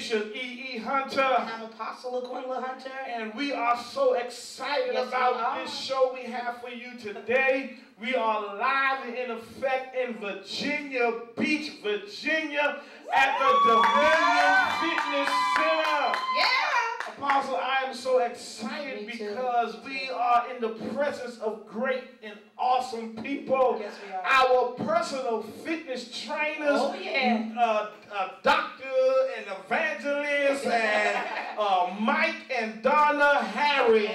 Bishop E.E. Hunter. And I'm Apostle Aquila Hunter. And we are so excited about this show we have for you today. We are live and in effect in Virginia Beach, Virginia at the Dominion Fitness Center. Yeah! Apostle, I am so excited because we are in the presence of great and awesome people. Yes, we are. Our personal fitness trainers, oh, yeah. Doctor and evangelist, and Mike and Donna Harris.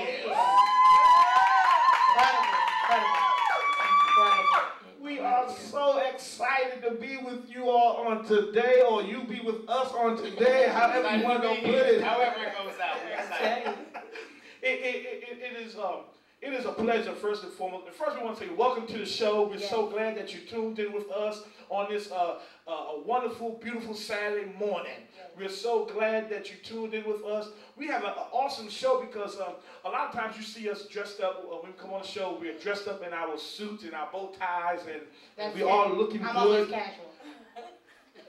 We are so excited to be with you all on today, or you be with us on today, however you want to put it. However it goes out, we're excited. It is a pleasure, first and foremost. First, we want to say welcome to the show. We're so glad that you tuned in with us on this a wonderful, beautiful Saturday morning. We're so glad that you tuned in with us. We have an awesome show because a lot of times you see us dressed up. When we come on the show, we're dressed up in our suits and our bow ties, and we're all looking good. I'm always casual.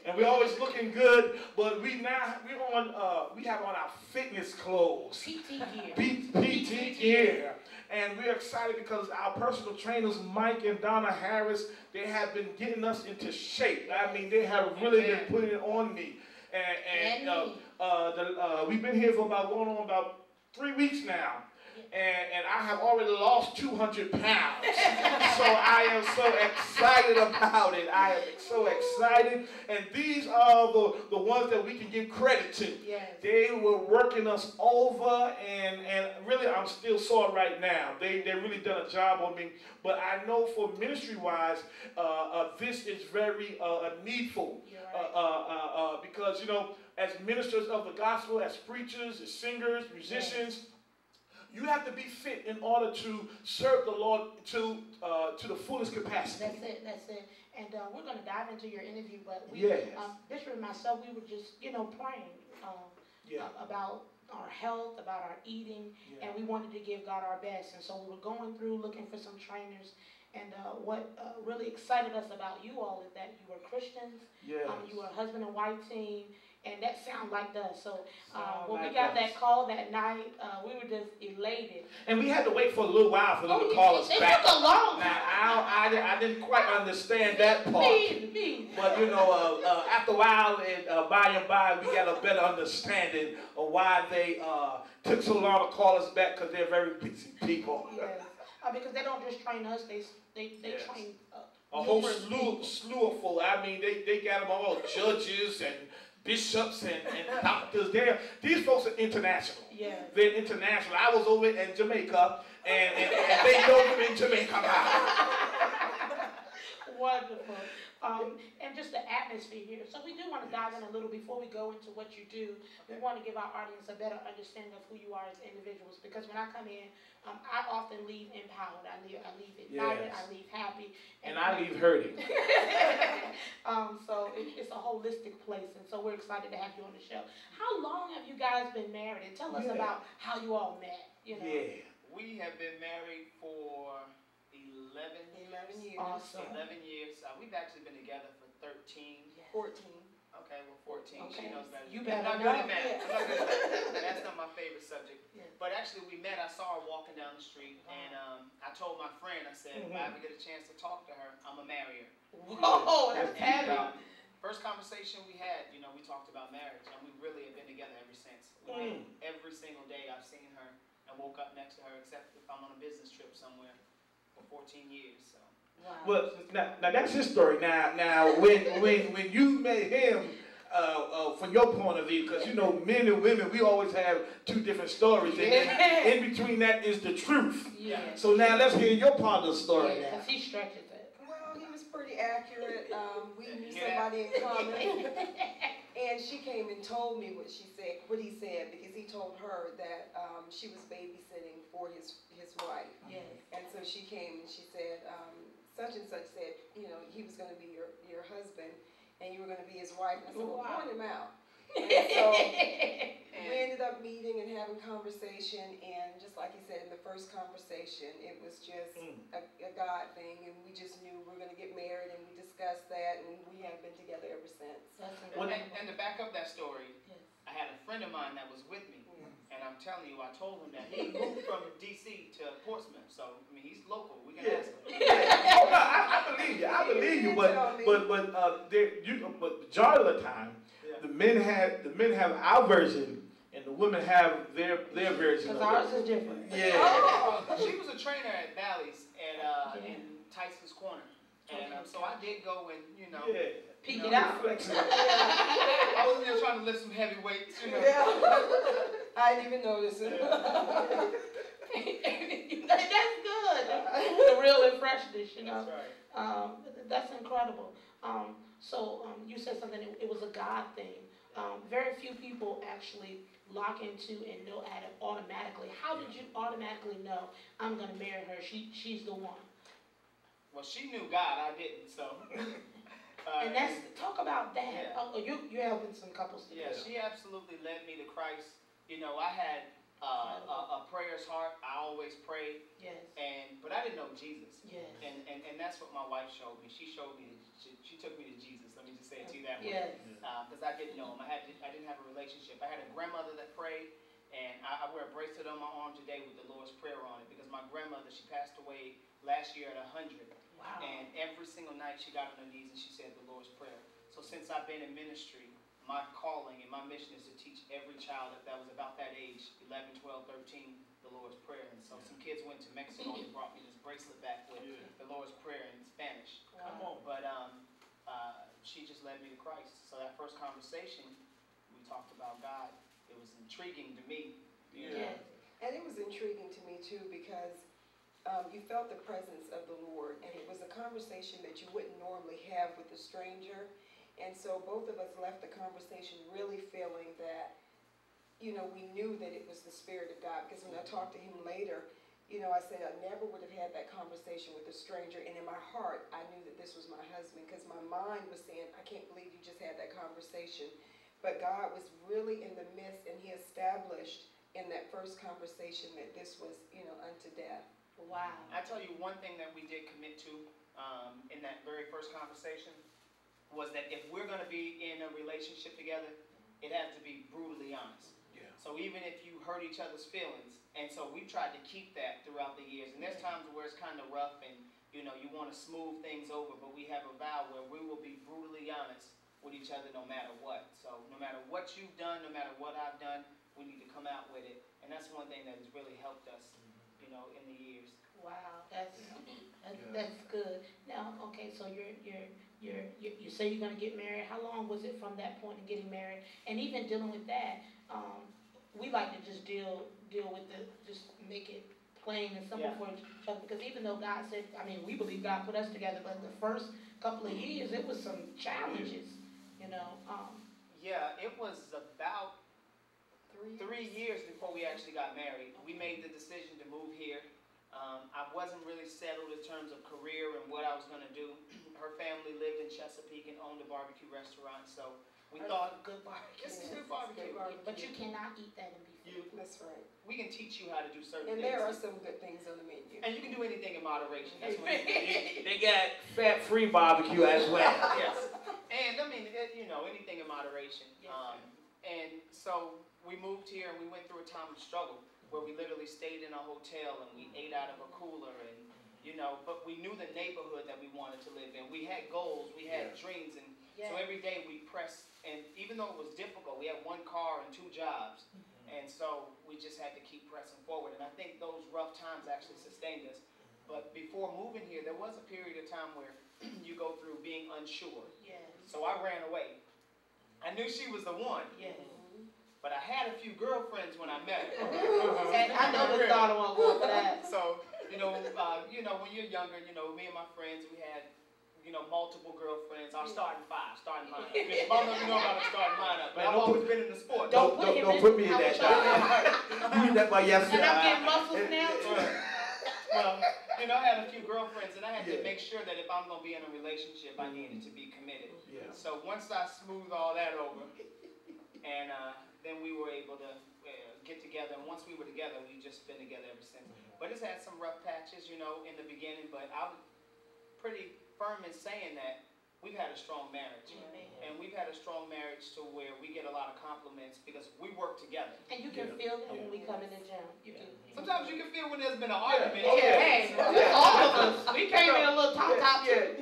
And we're always looking good, but we have on our fitness clothes. PT gear. PT gear. And we're excited because our personal trainers, Mike and Donna Harris, they have been getting us into shape. I mean, they have really been putting it on me. We've been here for going on about 3 weeks now. And I have already lost 200 pounds. So I am so excited about it. I am so excited. And these are the ones that we can give credit to. Yes. They were working us over, and really I'm still sore right now. They really done a job on me. But I know for ministry-wise, this is very needful. Because, you know, as ministers of the gospel, as preachers, as singers, musicians, you have to be fit in order to serve the Lord to the fullest capacity. That's it. And we're going to dive into your interview, but Bishop and myself, we were just, praying about our health, about our eating, and we wanted to give God our best. And so we were going through looking for some trainers. And what really excited us about you all is that you were Christians. Yes. You were a husband and wife team. And that sounded like us. So when we got that call that night, we were just elated. And we had to wait for a little while for them to call us back. It took a long time. Now, I didn't quite understand that part. Me. But, after a while, by and by, we got a better understanding of why they took so long to call us back, because they're very busy people. Yes. Because they don't just train us, they train a whole slew of folk. I mean, they got them all judges and bishops and doctors. These folks are international. Yeah. They're international. I was over in Jamaica, and they know them in Jamaica. Wonderful. And just the atmosphere here. So we do want to dive in a little before we go into what you do. We want to give our audience a better understanding of who you are as individuals. Because when I come in, I often leave empowered. I leave ignited. I leave happy. And I leave hurting. So it's a holistic place. And so we're excited to have you on the show. How long have you guys been married? And tell us about how you all met. Yeah. We have been married for 11 years. Awesome. 11 years. We've actually been together for 13. 14. Okay, well, 14. Okay. She knows better. You better I'm not know. good at math. I'm not good at math. That's not my favorite subject. Yeah. But actually, we met. I saw her walking down the street, and I told my friend, I said, if I ever get a chance to talk to her, I'm going to marry her. Whoa, that's heavy. First conversation we had, we talked about marriage, and we really have been together ever since. Every single day I've seen her and woke up next to her, except if I'm on a business trip somewhere, for 14 years. So. Wow. Well, now that's his story. Now when you met him, from your point of view, because men and women, we always have two different stories, and in between that is the truth. Yeah. So now let's hear your part of the story. Yeah, because he stretches it. Well, he was pretty accurate. We knew somebody in common. And she came and told me what he said, because he told her that she was babysitting for his wife. Yes. And so she came and she said, such and such said, he was going to be your husband, and you were going to be his wife. And I said, well, point him out. And so we ended up meeting and having conversation, and just like you said in the first conversation, it was just a God thing, and we just knew we were going to get married, and we discussed that, and we have been together ever since. And to back up that story, I friend of mine that was with me. And I'm telling you, I told him that he moved from D.C. to Portsmouth. So, I mean, he's local. We can ask him. Oh, no, I believe you. I believe you. But majority of the time, the men have our version, and the women have their version. Because ours is different. Yeah. Oh, she was a trainer at Bally's in Tyson's Corner. And so I did go and, you know. Yeah. Peek it out. I wasn't there trying to lift some heavy weights, you know. Yeah. I didn't even notice it. That's good. The real and freshness, you know. That's right. That's incredible. So you said something, it was a God thing. Very few people actually lock into and know automatically. How did you automatically know, I'm going to marry her, she's the one? Well, she knew God, I didn't, so. And talk about that. Yeah. Oh, you're helping some couples together. Yeah, she absolutely led me to Christ. You know, I had a prayer's heart. I always prayed. Yes. But I didn't know Jesus. Yes. And that's what my wife showed me. She showed me. She took me to Jesus. Let me just say it to you that way. Yes. Because I didn't know him. I didn't have a relationship. I had a grandmother that prayed, and I wear a bracelet on my arm today with the Lord's Prayer on it because my grandmother, she passed away last year at 100. Wow. And every single night she got on her knees and she said the Lord's Prayer. So since I've been in ministry, my calling and my mission is to teach every child that was about that age, 11, 12, 13, the Lord's Prayer. And so some kids went to Mexico and brought me this bracelet back with the Lord's Prayer in Spanish. Wow. Come on. But she just led me to Christ. So that first conversation, we talked about God. It was intriguing to me. Yeah. And it was intriguing to me too because you felt the presence of the Lord, and it was a conversation that you wouldn't normally have with a stranger. And so both of us left the conversation really feeling that, you know, we knew that it was the Spirit of God. Because when I talked to him later, you know, I said I never would have had that conversation with a stranger. And in my heart, I knew that this was my husband because my mind was saying, I can't believe you just had that conversation. But God was really in the midst, and he established in that first conversation that this was, you know, unto death. Wow. I tell you one thing that we did commit to in that very first conversation was that if we're going to be in a relationship together, it has to be brutally honest. Yeah. So even if you hurt each other's feelings, and so we've tried to keep that throughout the years. And there's times where it's kind of rough and, you know, you want to smooth things over, but we have a vow where we will be brutally honest with each other no matter what. So no matter what you've done, no matter what I've done, we need to come out with it. And that's one thing that has really helped us, you know, in the years. Wow, that's good. Now, okay, so you say you're going to get married. How long was it from that point in getting married? And even dealing with that, we like to just deal with just make it plain and simple for each other. Because even though God said, I mean, we believe God put us together, but the first couple of years, it was some challenges, you know. Yeah, it was about 3 years before we actually got married. We made the decision to move here. I wasn't really settled in terms of career and what I was going to do. Her family lived in Chesapeake and owned a barbecue restaurant, so we thought, good barbecue. It's good barbecue. But you cannot eat that in beef. That's right. We can teach you how to do certain and things. And there are some good things on the menu. And you can do anything in moderation. That's what they got fat-free barbecue as well. Yes. And I mean, you know, anything in moderation. Yes, and so we moved here and we went through a time of struggle where we literally stayed in a hotel and we ate out of a cooler and, you know, but we knew the neighborhood that we wanted to live in. We had goals, we had dreams, and so every day we pressed, and even though it was difficult, we had 1 car and 2 jobs, and so we just had to keep pressing forward, and I think those rough times actually sustained us. But before moving here, there was a period of time where you go through being unsure. Yes. So I ran away. I knew she was the one. Yes. But I had a few girlfriends when I met her. And I know the thought won't go for that. So, you know, when you're younger, you know, me and my friends, we had, you know, multiple girlfriends. I was starting 5, starting lineup. I don't know if you know about a starting lineup, but I've always been in the sport. Don't put me in that. You did that by yesterday. And I'm getting muscles now. Well, you know, I had a few girlfriends, and I had to make sure that if I'm going to be in a relationship, I needed to be committed. Yeah. So once I smoothed all that over, and then we were able to get together. And once we were together, we've just been together ever since. But it's had some rough patches, you know, in the beginning. But I'm pretty firm in saying that we've had a strong marriage. And we've had a strong marriage to where we get a lot of compliments because we work together. And you can feel that when we come in the gym. Sometimes you can feel when there's been an argument. Hey, all of us. We came in a little top too.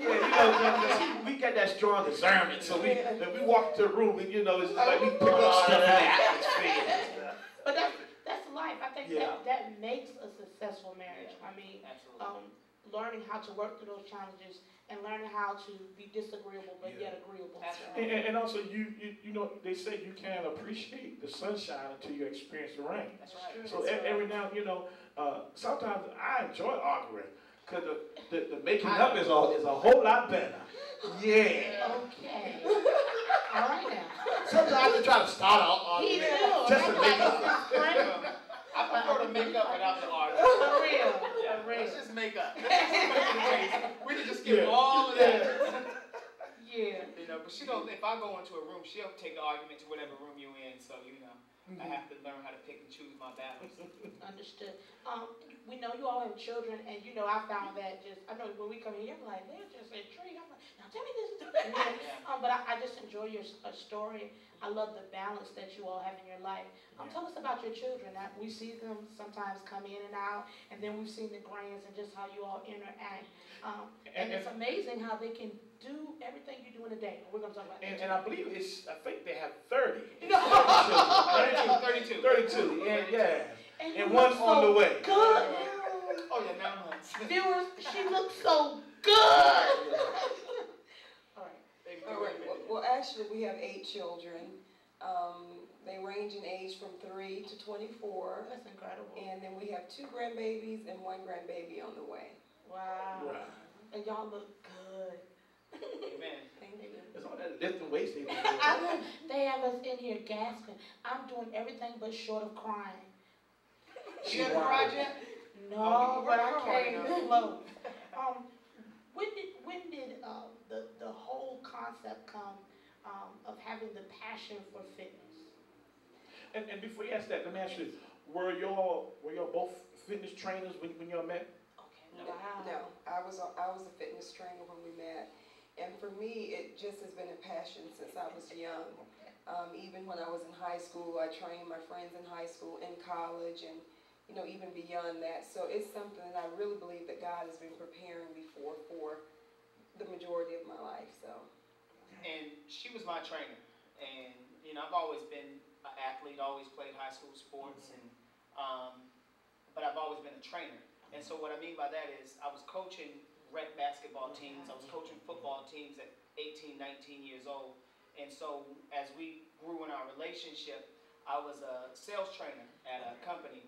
We got that strong discernment. So we walk into the room and, it's like we pick up stuff in the atmosphere. But that's life. I think that makes a successful marriage. I mean, learning how to work through those challenges and learning how to be disagreeable but yet agreeable. And also, they say you can't appreciate the sunshine until you experience the rain. That's right. So every now, sometimes I enjoy arguing because the making up is a whole lot better. Yeah. Okay. All right now. Sometimes I just try to start out arguing just to make up. I prefer to make up without the argument. For real. Let's just make up. We can just give all of that. Yeah. But she don't. If I go into a room, she'll take the argument to whatever room you're in. So I have to learn how to pick and choose my battles. Understood. We know you all have children, and I found that I know when we come here, I'm like, they're just intrigued. I'm like, now tell me this. But I just enjoy your story. I love the balance that you all have in your life. Tell us about your children. We see them sometimes come in and out, and then we've seen the grands and just how you all interact. And it's amazing how they can do everything you do in a day. We're going to talk about that. And I believe I think they have 30. 32. 32, yeah. And one on the way. Good. Oh, yeah, 9 months. Viewers, she looks so good. All right. Well, actually, we have 8 children. They range in age from 3 to 24. That's incredible. And then we have 2 grandbabies and 1 grandbaby on the way. Wow. And y'all look good. Amen. Thank you. It's all that lifting weights they do. They have us in here gasping. I'm doing everything but short of crying. You ever cried yet? No, but I came slow. When did the whole concept come of having the passion for fitness? And before you ask that, let me ask you: Were y'all both fitness trainers when y'all met? Okay. No, I was a fitness trainer when we met, and for me, it just has been a passion since I was young. Even when I was in high school, I trained my friends in high school, in college, and even beyond that. So it's something that I really believe that God has been preparing me for the majority of my life. So. And she was my trainer, and I've always been an athlete, always played high school sports, and but I've always been a trainer. And so what I mean by that is I was coaching rec basketball teams, I was coaching football teams at 18, 19 years old. And so as we grew in our relationship, I was a sales trainer at a company.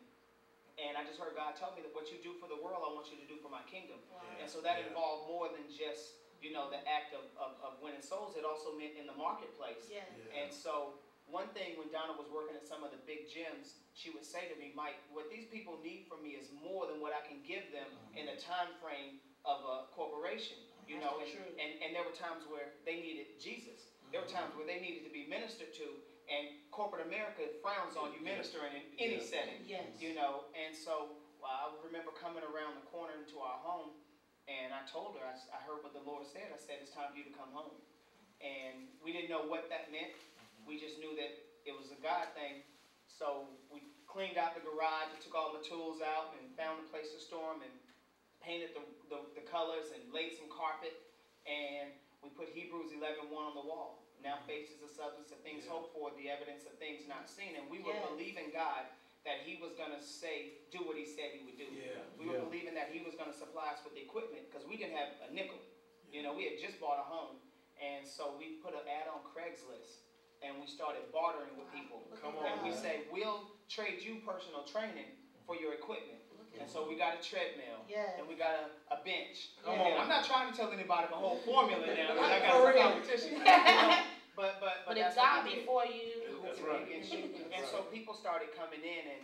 And I just heard God tell me that what you do for the world, I want you to do for my kingdom. Wow. And so that involved more than just, the act of winning souls. It also meant in the marketplace. Yeah. And so one thing when Donna was working at some of the big gyms, she would say to me, Mike, what these people need from me is more than what I can give them in a time frame of a corporation. And there were times where they needed Jesus. There were times where they needed to be ministered to, and corporate America frowns on you ministering in any setting. Yes. And so I remember coming around the corner into our home, and I told her, I heard what the Lord said. I said, it's time for you to come home. And we didn't know what that meant. We just knew that it was a God thing. So we cleaned out the garage and took all the tools out and found a place to store them and painted the colors and laid some carpet. And we put Hebrews 11:1 on the wall. Now faith is the substance of things hoped for, the evidence of things not seen. And we were believing God that he was going to do what he said he would do. We were believing that he was going to supply us with the equipment because we didn't have a nickel. We had just bought a home. And so we put an ad on Craigslist. And we started bartering with people. And we said, we'll trade you personal training for your equipment. And so we got a treadmill. And we got a bench. And I'm not trying to tell anybody the whole formula now because I got some competition. But it's God before you. That's right. And so people started coming in, and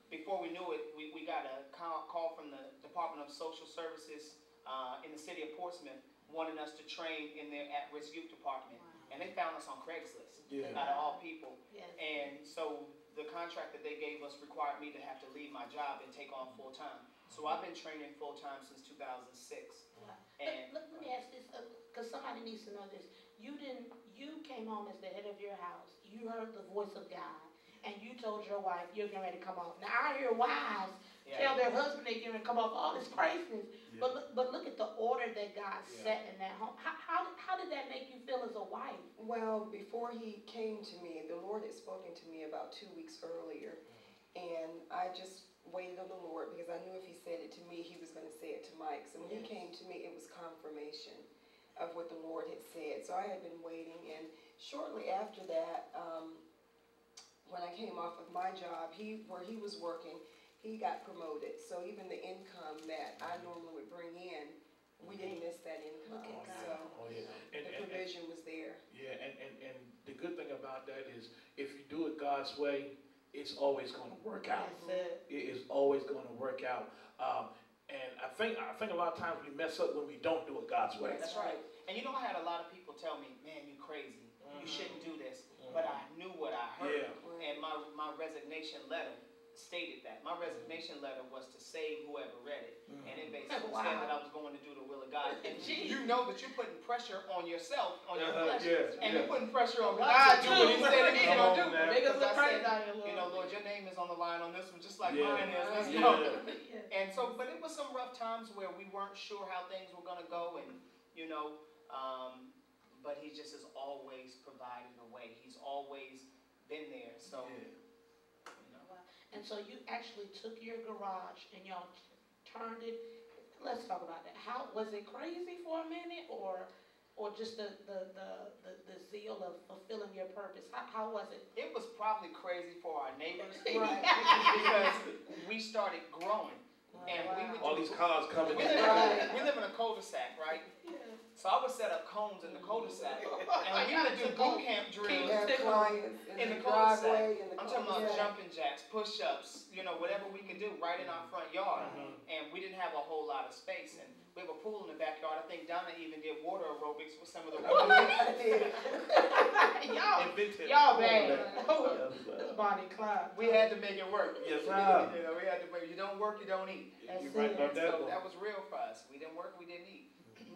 before we knew it, we got a call from the Department of Social Services in the city of Portsmouth wanting us to train in their at-risk youth department. And they found us on Craigslist, out of all people. And so the contract that they gave us required me to have to leave my job and take on full-time. So I've been training full-time since 2006. Wow. And let me ask this, because somebody needs to know this. You came home as the head of your house. You heard the voice of God, and you told your wife you're getting ready to come off. Now I hear wives tell their husband they're getting ready to come off all this craziness. Yeah. But look at the order that God set in that home. How did that make you feel as a wife? Well, before he came to me, the Lord had spoken to me about 2 weeks earlier, and I just waited on the Lord because I knew if he said it to me, he was going to say it to Mike. So when he came to me, it was confirmation of what the Lord had said. So I had been waiting, and shortly after that, when I came off of my job, where he was working, he got promoted. So even the income that I normally would bring in, we didn't miss that income. So the provision was there. Yeah, and the good thing about that is if you do it God's way, it's always going to work out. It is always going to work out. And I think a lot of times we mess up when we don't do it God's way. That's right. And you know, I had a lot of people tell me, man, you crazy. You shouldn't do this. But I knew what I heard. Yeah. And my resignation letter stated that. My resignation letter was to save whoever read it. And it basically said that I was going to do the will of God. And you know that you're putting pressure on yourself, on your flesh. And you're putting pressure on God to do what he said he's going to do. Because I said, you know, Lord, your name is on the line on this one, just like mine is. Let's go. And so, but it was some rough times where we weren't sure how things were going to go. And, you know, but he just has always provided a way. He's always been there. So. And so you actually took your garage and y'all turned it. Let's talk about that. How was it crazy for a minute, or just the zeal of fulfilling your purpose? How was it? It was probably crazy for our neighbors, because we started growing, and we would all these cars coming. We live in a cul-de-sac, right? Yeah. So I would set up cones in the cul-de-sac, and we would do boot camp drills in the cul-de-sac. I'm talking about jumping jacks, push-ups, you know, whatever we could do right in our front yard. And we didn't have a whole lot of space, and we have a pool in the backyard. I think Donna even did water aerobics with some of the women. Y'all bad. This Bonnie Clyde. We had to make it work. Yes, you know, we had to. You don't work, you don't eat. You're right about that. So that was real for us. We didn't work, we didn't eat.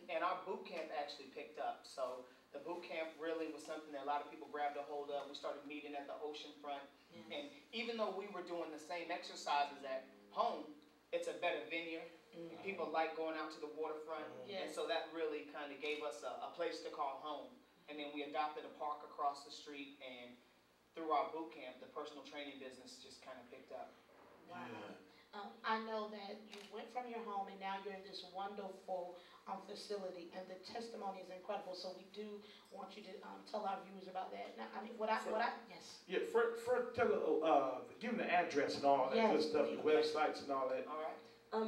And our boot camp actually picked up. So the boot camp really was something that a lot of people grabbed a hold of. We started meeting at the ocean front. And even though we were doing the same exercises at home, it's a better venue. People like going out to the waterfront. And so that really kind of gave us a place to call home. And then we adopted a park across the street, and through our boot camp, the personal training business just kind of picked up. Wow. I know that you went from your home and now you're in this wonderful facility, and the testimony is incredible. So we do want you to tell our viewers about that. Now, I mean, yes. Yeah, first tell give them the address and all that good stuff, your websites and all that. All right.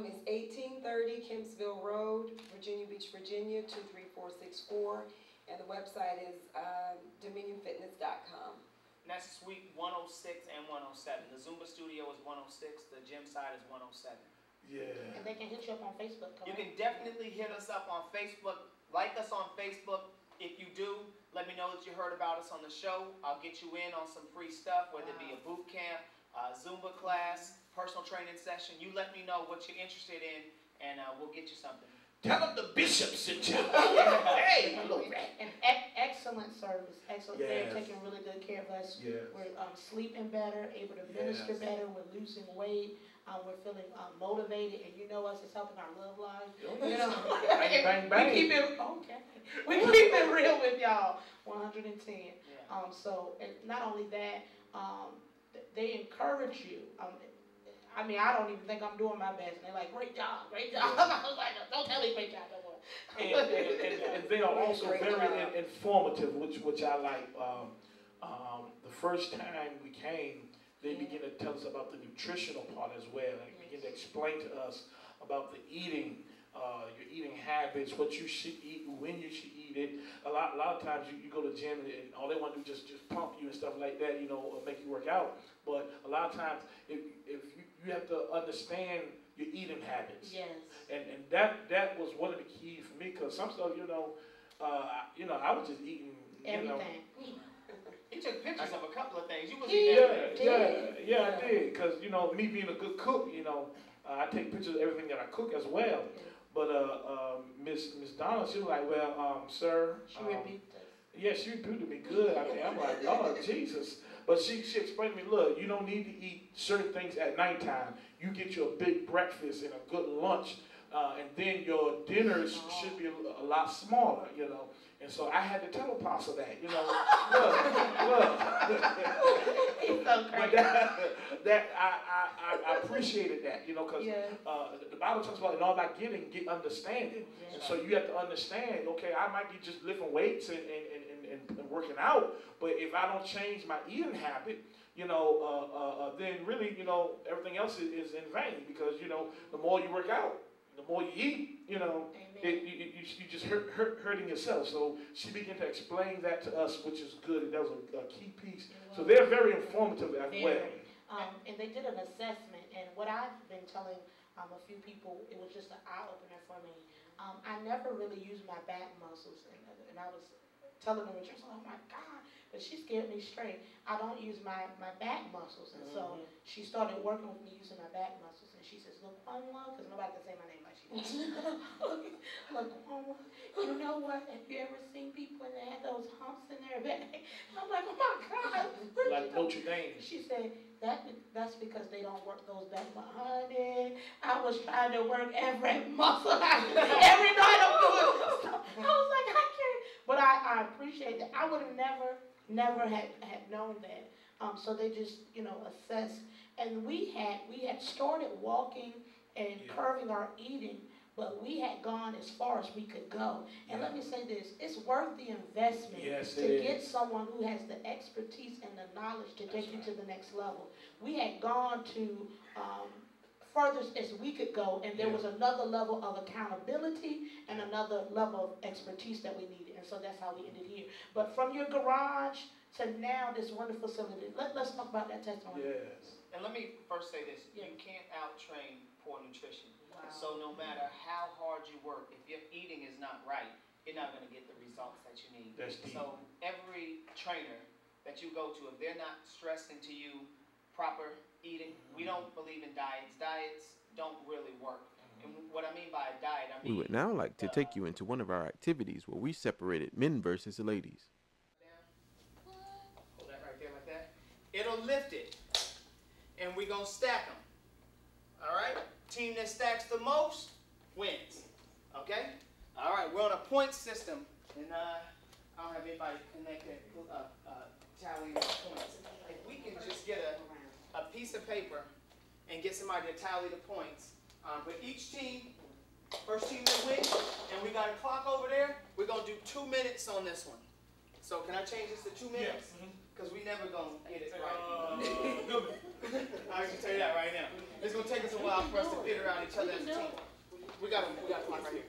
It's 1830 Kempsville Road, Virginia Beach, Virginia 23464, and the website is dominionfitness.com. And that's suite 106 and 107. The Zumba studio is 106. The gym side is 107. Yeah. And they can hit you up on Facebook, correct? You can definitely hit us up on Facebook. Like us on Facebook. If you do, let me know that you heard about us on the show. I'll get you in on some free stuff, whether it be a boot camp, a Zumba class, personal training session. You let me know what you're interested in, and we'll get you something. Tell them the bishop sent you. Hey, hello. And excellent service. Excellent. They're taking really good care of us. Yeah. We're sleeping better, able to minister better. We're losing weight. We're feeling motivated, and you know us, it's helping our love life. You know, bang, bang, bang. We keep it real with y'all. 110. So not only that, they encourage you. I mean, I don't even think I'm doing my best. And they're like, great job, great job. I was like, don't tell me great job no more. And they are also very informative, which I like. The first time we came, they begin to tell us about the nutritional part as well. They begin to explain to us about the eating, your eating habits, what you should eat, when you should eat it. A lot of times you go to the gym and all they want to do is just pump you and stuff like that, you know, or make you work out. But a lot of times, if you have to understand your eating habits. Yes. And that was one of the keys for me, because some stuff, I was just eating everything. He took pictures of a couple of things. You was I did, because me being a good cook, I take pictures of everything that I cook as well. But Miss Donna, she was like, well, sir. She rebuked us. Yeah, she rebuked me good. I mean, I'm like, Lord Jesus. But she explained to me, look, you don't need to eat certain things at nighttime. You get your big breakfast and a good lunch, and then your dinners should be a lot smaller, you know. And so I had to tell Apostle that, you know, look. He's so crazy. But I appreciated that, you know, because the Bible talks about in all that getting, get understanding. Yeah. And so you have to understand, okay, I might be just lifting weights and working out, but if I don't change my eating habit, you know, then really, you know, everything else is in vain, because, you know, the more you work out, the more you eat, you know, you just hurting yourself. So she began to explain that to us, which is good. That was a key piece. So they're very informative as well. And they did an assessment, and what I've been telling a few people, it was just an eye-opener for me. I never really used my back muscles, and I was telling them, oh my God, but she scared me straight. I don't use my back muscles, and so she started working with me using my back muscles, and she says, look, because nobody can say my name like she does. Look, you know what? Have you ever seen people that have those humps in their back? I'm like, oh my God. Like Notre Dame. She said, that's because they don't work those back. But honey, I was trying to work every muscle. Every night I'm doing stuff. I was like, I can't. But I appreciate that. I would have never had known that. So they just, you know, assessed. And we had started walking and curving our eating, but we had gone as far as we could go. And let me say this, it's worth the investment to get someone who has the expertise and the knowledge to take you to the next level. We had gone to furthest as we could go, and there was another level of accountability and another level of expertise that we needed. And so that's how we ended here. But from your garage to now this wonderful facility, let's talk about that testimony. Yes. And let me first say this, you can't out-train poor nutrition. Wow. So no matter how hard you work, if your eating is not right, you're not going to get the results that you need. That's deep. So every trainer that you go to, if they're not stressing to you proper eating, we don't believe in diets. Diets don't really work. And what I mean by a diet, I mean... We would now like to take you into one of our activities where we separated men versus the ladies. Hold that right there like that. It'll lift it. And we're going to stack them. All right? Team that stacks the most wins. Okay? All right, we're on a point system. And I don't have anybody connected, tallying the points. If we can just get a piece of paper and get somebody to tally the points. But each team, first team that wins, and we got a clock over there, we're going to do 2 minutes on this one. So can I change this to 2 minutes? Because we never going to get it right. I can tell you that right now. It's going to take us a while for us to figure out each other as a team. We got a clock right here.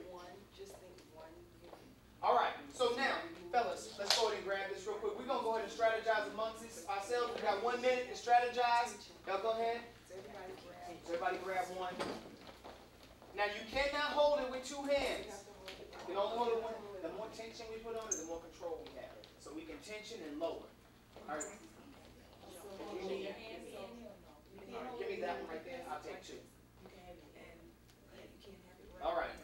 All right, so now, fellas, let's go ahead and grab this real quick. We're going to go ahead and strategize amongst ourselves. We got 1 minute to strategize. Y'all go ahead. Everybody grab one. Now, you cannot hold it with 2 hands. You can only hold it one. The more tension we put on it, the more control we have. So we can tension and lower. All right. Give me that one right there. I'll take 2. All right.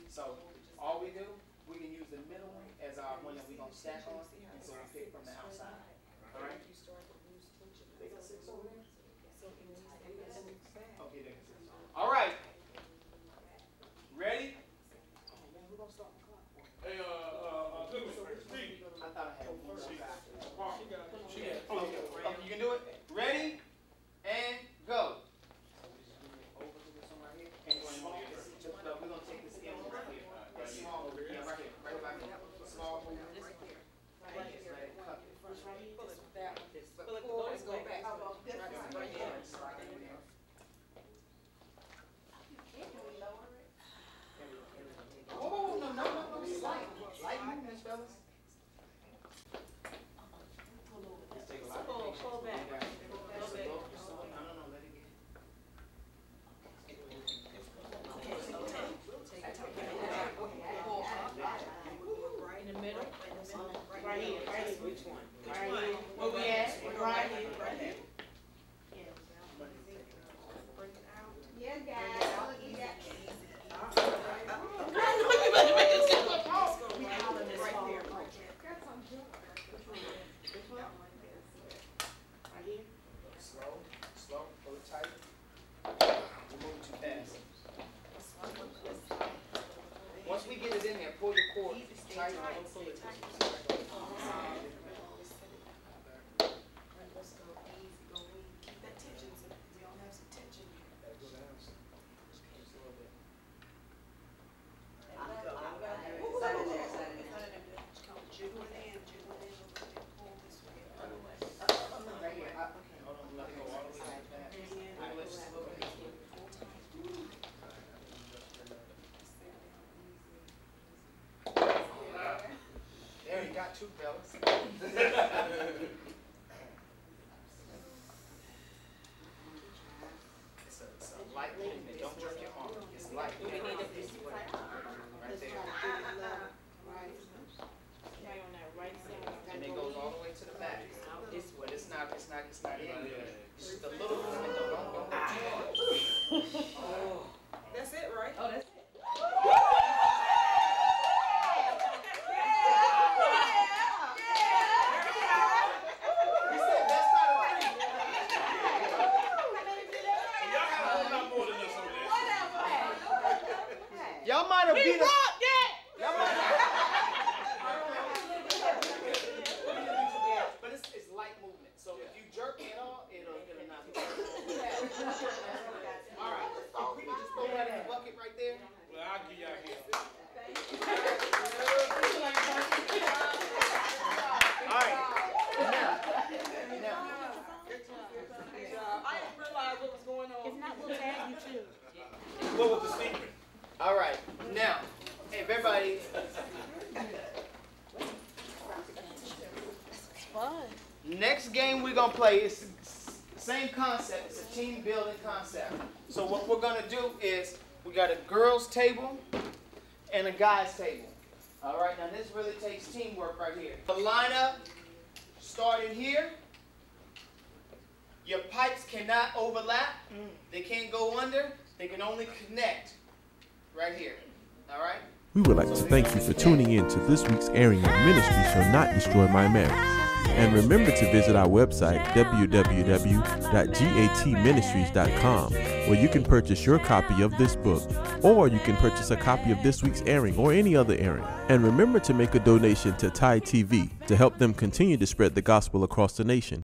So all we do, we can use the middle one as our one that we're going to stack on. And so we pick from the outside. All right. They got 6 over there? Okay, there. All right. Ready? Hey, Steve. I thought I had one. She got it. Okay, you can do it. Ready? And go. Over to this one right here. And we're going to take this in right here. That's small over here. Yeah, right here. Right back here. Small over here. Right here. Let it cut. But always go back. Right here. Oh, no. Light movements, fellas. got two, fellas. It's a light movement. Don't jerk your arm. It's light. Right there. And it goes all the way to the back. But it's not in there. It's just a little movement though. Don't go too hard. That's it, right? Oh, that's it. Y'all might have beat us. But it's light movement. So if you jerk it all, it'll not be. All right. If we can just throw that in the bucket right there. Well, I'll give y'all here. All right. Now. I didn't realize what was going on. If not, we'll tag you too. What was the secret? All right. Now, if everybody. It's fun. Next game we're gonna play is the same concept. It's a team building concept. So what we're gonna do is we got a girls' table and a guys' table. All right. Now this really takes teamwork right here. The lineup starting here. Your pipes cannot overlap. They can't go under. They can only connect right here. All right. We would like to thank you for tuning in to this week's airing of Ministries Shall Not Destroy My Marriage. And remember to visit our website, www.gatministries.com, where you can purchase your copy of this book, or you can purchase a copy of this week's airing or any other airing. And remember to make a donation to Tide TV to help them continue to spread the gospel across the nation.